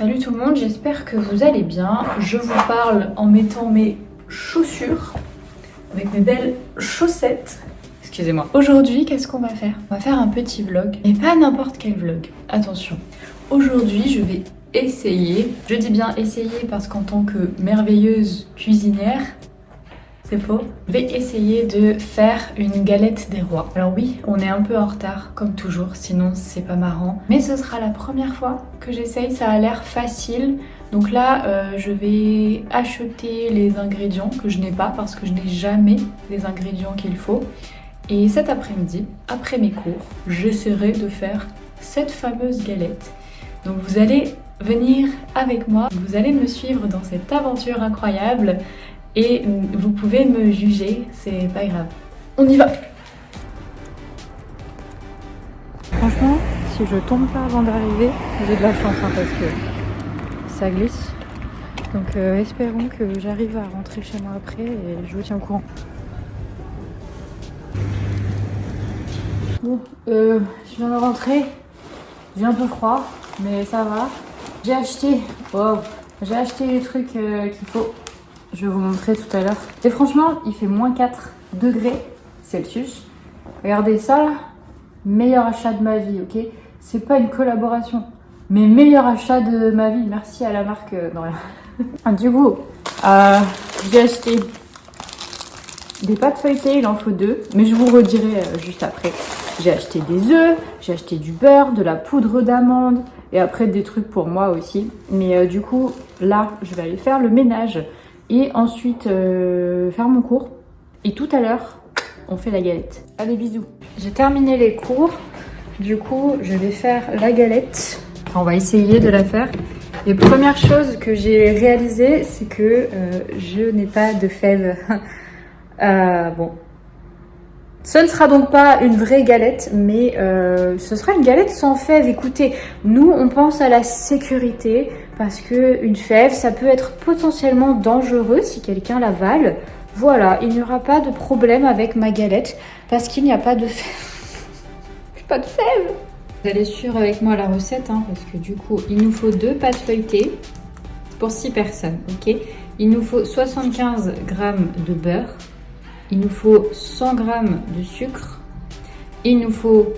Salut tout le monde, j'espère que vous allez bien. Je vous parle en mettant mes chaussures, avec mes belles chaussettes. Excusez-moi. Aujourd'hui, qu'est-ce qu'on va faire? On va faire un petit vlog, mais pas n'importe quel vlog. Attention, aujourd'hui je vais essayer, je dis bien essayer parce qu'en tant que merveilleuse cuisinière, c'est faux. Je vais essayer de faire une galette des rois. Alors oui, on est un peu en retard, comme toujours, sinon c'est pas marrant. Mais ce sera la première fois que j'essaye, ça a l'air facile. Donc là, je vais acheter les ingrédients que je n'ai pas parce que je n'ai jamais les ingrédients qu'il faut. Et cet après-midi, après mes cours, j'essaierai de faire cette fameuse galette. Donc vous allez venir avec moi, vous allez me suivre dans cette aventure incroyable. Et vous pouvez me juger, c'est pas grave. On y va! Franchement, si je tombe pas avant d'arriver, j'ai de la chance hein, parce que ça glisse. Donc espérons que j'arrive à rentrer chez moi après et je vous tiens au courant. Bon, je viens de rentrer. J'ai un peu froid, mais ça va. J'ai acheté les trucs qu'il faut. Je vais vous montrer tout à l'heure. Et franchement, il fait moins 4 degrés Celsius. Regardez ça là. Meilleur achat de ma vie, ok? C'est pas une collaboration, mais meilleur achat de ma vie. Merci à la marque. Non, rien. Du coup, j'ai acheté des pâtes feuilletées. Il en faut 2, mais je vous redirai juste après. J'ai acheté des œufs, j'ai acheté du beurre, de la poudre d'amande et après des trucs pour moi aussi. Mais du coup, là, je vais aller faire le ménage. Et ensuite faire mon cours. Et tout à l'heure, on fait la galette. Allez, bisous. J'ai terminé les cours. Du coup, je vais faire la galette. Enfin, on va essayer de la faire. Et première chose que j'ai réalisée, c'est que je n'ai pas de fèves. Bon. Ce ne sera donc pas une vraie galette, mais ce sera une galette sans fèves. Écoutez, nous, on pense à la sécurité parce que une fève, ça peut être potentiellement dangereux si quelqu'un l'avale. Voilà, il n'y aura pas de problème avec ma galette parce qu'il n'y a pas de fèves. Pas de fèves. Vous allez suivre avec moi la recette, hein, parce que du coup, il nous faut 2 pâtes feuilletées pour 6 personnes, ok? Il nous faut 75 g de beurre. Il nous faut 100 g de sucre. Il nous faut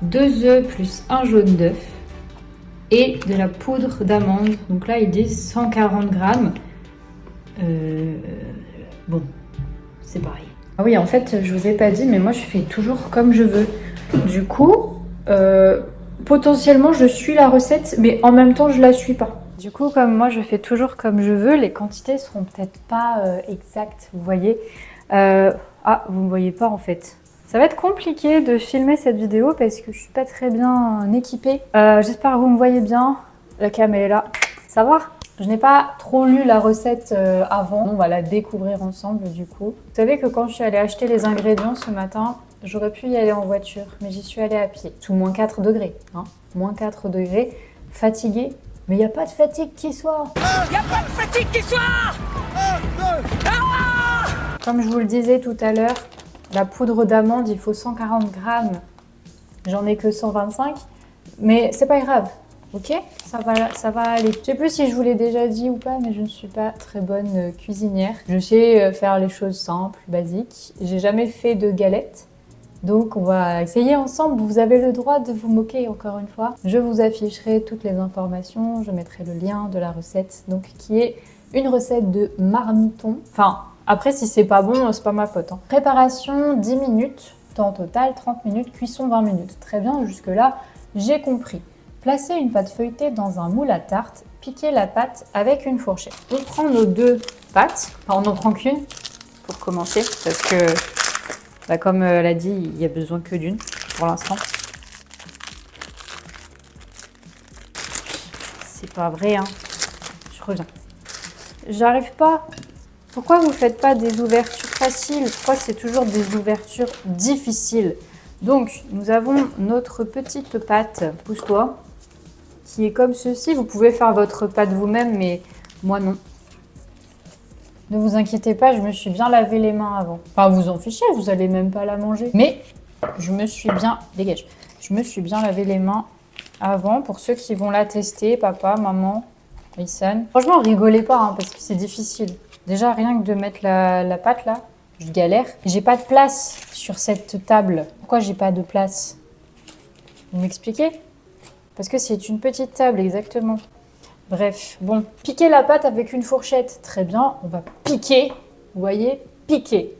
2 œufs plus un jaune d'œuf. Et de la poudre d'amande. Donc là, ils disent 140 g. Bon, c'est pareil. Ah oui, en fait, je vous ai pas dit, mais moi, je fais toujours comme je veux. Du coup, potentiellement, je suis la recette, mais en même temps, je la suis pas. Du coup, comme moi, je fais toujours comme je veux, les quantités seront peut-être pas exactes, vous voyez. Ah, vous me voyez pas en fait. Ça va être compliqué de filmer cette vidéo parce que je suis pas très bien équipée. J'espère que vous me voyez bien. La cam elle est là. Ça va? Je n'ai pas trop lu la recette avant. On va la découvrir ensemble du coup. Vous savez que quand je suis allée acheter les ingrédients ce matin, j'aurais pu y aller en voiture, mais j'y suis allée à pied. Sous moins 4 degrés. Hein. Moins 4 degrés. Fatiguée. Mais il n'y a pas de fatigue qui soit. Il n'y a pas de fatigue qui soit. Comme je vous le disais tout à l'heure, la poudre d'amande, il faut 140 g. J'en ai que 125, mais c'est pas grave, ok? Ça va aller. Je sais plus si je vous l'ai déjà dit ou pas, mais je ne suis pas très bonne cuisinière. Je sais faire les choses simples, basiques. J'ai jamais fait de galette, donc on va essayer ensemble. Vous avez le droit de vous moquer encore une fois. Je vous afficherai toutes les informations, je mettrai le lien de la recette, donc qui est une recette de marmiton. Enfin, après, si c'est pas bon, c'est pas ma faute. Hein. Préparation 10 minutes, temps total 30 minutes, cuisson 20 minutes. Très bien, jusque-là, j'ai compris. Placez une pâte feuilletée dans un moule à tarte, piquez la pâte avec une fourchette. On prend nos 2 pâtes, enfin on n'en prend qu'une pour commencer, parce que, bah, comme elle a dit, il n'y a besoin que d'une pour l'instant. C'est pas vrai, hein. Je reviens. J'arrive pas. Pourquoi vous ne faites pas des ouvertures faciles? Pourquoi c'est toujours des ouvertures difficiles? Donc, nous avons notre petite pâte, pousse-toi, qui est comme ceci. Vous pouvez faire votre pâte vous-même, mais moi non. Ne vous inquiétez pas, je me suis bien lavé les mains avant. Enfin, vous en fichez, vous n'allez même pas la manger. Mais je me suis bien... Dégage. Je me suis bien lavé les mains avant. Pour ceux qui vont la tester, papa, maman, Ison. Franchement, rigolez pas, hein, parce que c'est difficile. Déjà, rien que de mettre la pâte là, je galère. J'ai pas de place sur cette table. Pourquoi j'ai pas de place? Vous m'expliquez? Parce que c'est une petite table, exactement. Bref, bon. Piquer la pâte avec une fourchette. Très bien, on va piquer. Vous voyez? Piquer.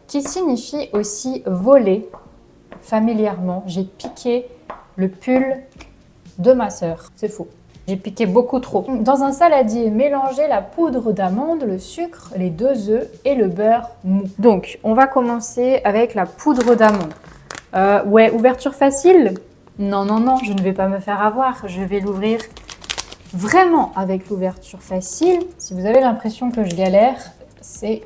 Qui signifie aussi voler. Familièrement, j'ai piqué le pull de ma sœur. C'est faux. J'ai piqué beaucoup trop. Dans un saladier, mélangez la poudre d'amande, le sucre, les 2 œufs et le beurre mou. Donc, on va commencer avec la poudre d'amande. Ouais, ouverture facile? Non, non, non, je ne vais pas me faire avoir. Je vais l'ouvrir vraiment avec l'ouverture facile. Si vous avez l'impression que je galère, c'est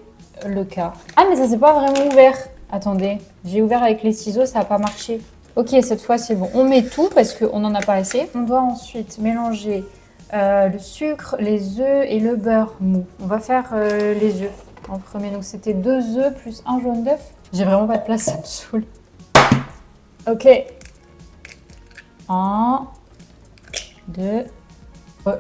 le cas. Ah, mais ça s'est pas vraiment ouvert. Attendez, j'ai ouvert avec les ciseaux, ça n'a pas marché. Ok, cette fois c'est bon. On met tout parce qu'on n'en a pas assez. On doit ensuite mélanger le sucre, les œufs et le beurre mou. On va faire les œufs en premier. Donc c'était 2 œufs plus un jaune d'œuf. J'ai vraiment pas de place, ça me saoule. Ok. 1, 2.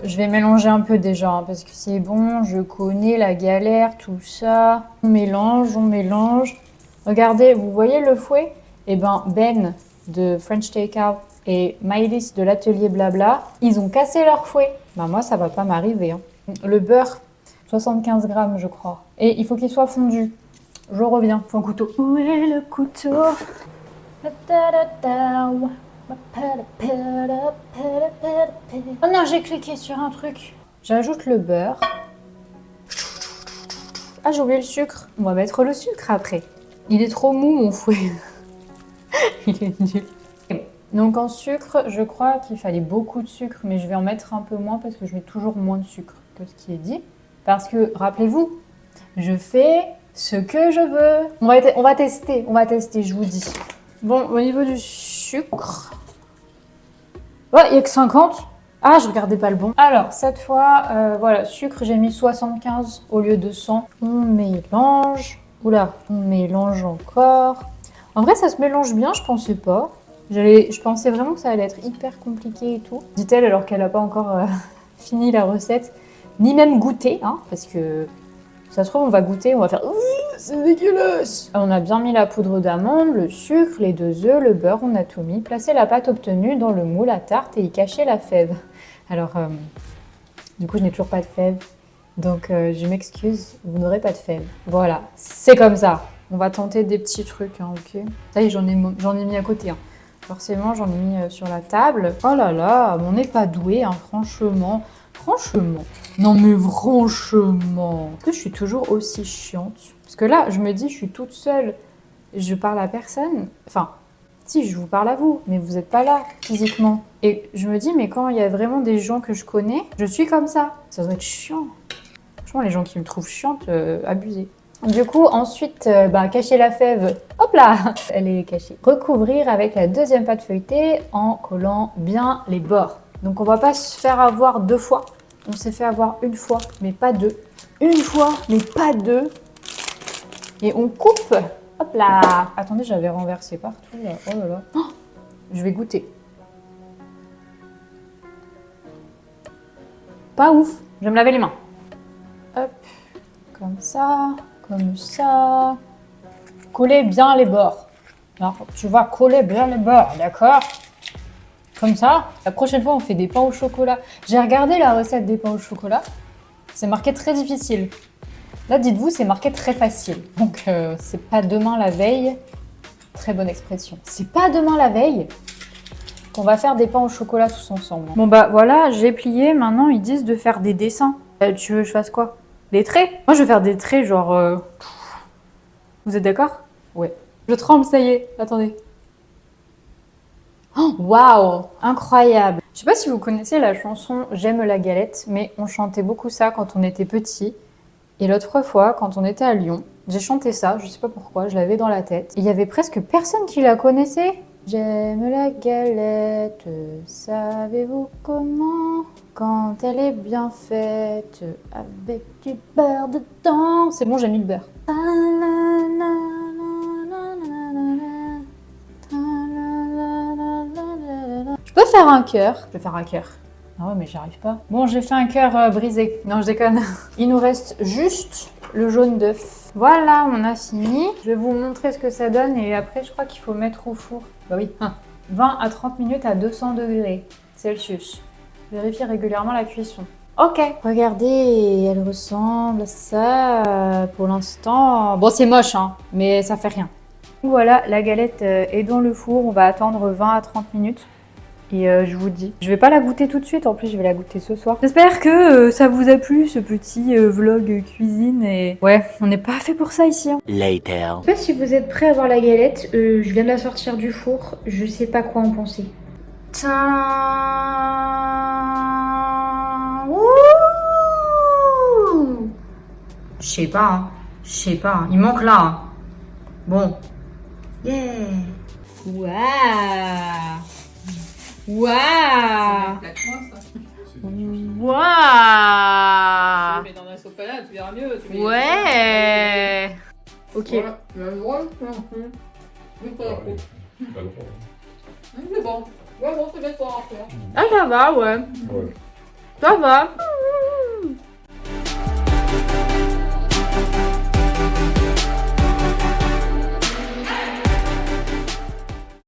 Je vais mélanger un peu déjà hein, parce que c'est bon. Je connais la galère, tout ça. On mélange, on mélange. Regardez, vous voyez le fouet? Eh ben, Ben de French Takeout et Maëlys de l'atelier Blabla, ils ont cassé leur fouet. Ben moi, ça va pas m'arriver. Hein. Le beurre, 75 grammes, je crois. Et il faut qu'il soit fondu. Je reviens. Faut un couteau. Où est le couteau? Oh non, j'ai cliqué sur un truc. J'ajoute le beurre. Ah, j'ai oublié le sucre. On va mettre le sucre après. Il est trop mou, mon fouet. Il est nul. Donc en sucre, je crois qu'il fallait beaucoup de sucre, mais je vais en mettre un peu moins parce que je mets toujours moins de sucre que ce qui est dit. Parce que, rappelez-vous, je fais ce que je veux. On va tester, je vous dis. Bon, au niveau du sucre... Ouais, il n'y a que 50. Ah, je regardais pas le bon. Alors, cette fois, voilà, sucre, j'ai mis 75 au lieu de 100. On mélange. Oula, on mélange encore. En vrai, ça se mélange bien, je pensais pas. Je pensais vraiment que ça allait être hyper compliqué et tout. Dit-elle alors qu'elle n'a pas encore fini la recette, ni même goûté, hein, parce que ça se trouve, on va goûter, on va faire c'est dégueulasse. On a bien mis la poudre d'amande, le sucre, les 2 œufs, le beurre, on a tout mis. Placez la pâte obtenue dans le moule à tarte et y cachez la fève. Alors, du coup, je n'ai toujours pas de fève. Donc, je m'excuse, vous n'aurez pas de fève. Voilà, c'est comme ça. On va tenter des petits trucs, hein, ok? Ça y est, j'en ai mis à côté. Hein. Forcément, j'en ai mis sur la table. Oh là là, on n'est pas doué, hein, franchement. Franchement. Non mais franchement. Est-ce que je suis toujours aussi chiante? Parce que là, je me dis, je suis toute seule. Je parle à personne. Enfin, si, je vous parle à vous, mais vous n'êtes pas là, physiquement. Et je me dis, mais quand il y a vraiment des gens que je connais, je suis comme ça. Ça doit être chiant. Franchement, les gens qui me trouvent chiante, abusés. Du coup, ensuite, cacher la fève. Hop là, elle est cachée. Recouvrir avec la deuxième pâte feuilletée en collant bien les bords. Donc, on va pas se faire avoir 2 fois. On s'est fait avoir une fois, mais pas 2. Une fois, mais pas 2. Et on coupe. Hop là. Attendez, j'avais renversé partout là. Oh là là. Oh, je vais goûter. Pas ouf. Je vais me laver les mains. Hop. Comme ça. Comme ça. Coller bien les bords. Alors, tu vas coller bien les bords, d'accord? Comme ça. La prochaine fois, on fait des pains au chocolat. J'ai regardé la recette des pains au chocolat. C'est marqué très difficile. Là, dites-vous, c'est marqué très facile. Donc, c'est pas demain la veille. Très bonne expression. C'est pas demain la veille qu'on va faire des pains au chocolat tous ensemble. Bon, bah voilà, j'ai plié. Maintenant, ils disent de faire des dessins. Tu veux que je fasse quoi? Des traits? Moi, je vais faire des traits genre... Vous êtes d'accord? Ouais. Je tremble, ça y est. Attendez. Oh, waouh! Incroyable! Je sais pas si vous connaissez la chanson J'aime la galette, mais on chantait beaucoup ça quand on était petit. Et l'autre fois, quand on était à Lyon, j'ai chanté ça, je sais pas pourquoi, je l'avais dans la tête. Et il y avait presque personne qui la connaissait. J'aime la galette, savez-vous comment? Quand elle est bien faite, avec du beurre dedans. C'est bon, j'ai mis le beurre. Je peux faire un cœur. Je vais faire un cœur. Ah ouais, mais j'arrive pas. Bon, j'ai fait un cœur brisé. Non, je déconne. Il nous reste juste le jaune d'œuf. Voilà, on a fini. Je vais vous montrer ce que ça donne et après, je crois qu'il faut mettre au four. Bah oui. 20 à 30 minutes à 200 degrés Celsius. Vérifiez régulièrement la cuisson. Ok. Regardez, elle ressemble à ça pour l'instant. Bon, c'est moche, hein, mais ça fait rien. Voilà, la galette est dans le four. On va attendre 20 à 30 minutes. Et je vous dis, je vais pas la goûter tout de suite, en plus je vais la goûter ce soir. J'espère que ça vous a plu ce petit vlog cuisine et ouais, on n'est pas fait pour ça ici. Hein. Later. Je sais pas si vous êtes prêts à voir la galette, je viens de la sortir du four, je sais pas quoi en penser. Je sais pas, hein. Je sais pas, hein. Il manque là. Hein. Bon. Yeah. Waouh. Waouh. Waouh. Mais dans un sopalin, tu verras mieux. Ouais. Ok. Voilà, le droit. C'est bon. Ouais, bon, c'est bien pour rentrer. Ah ça va, ouais. Ça va.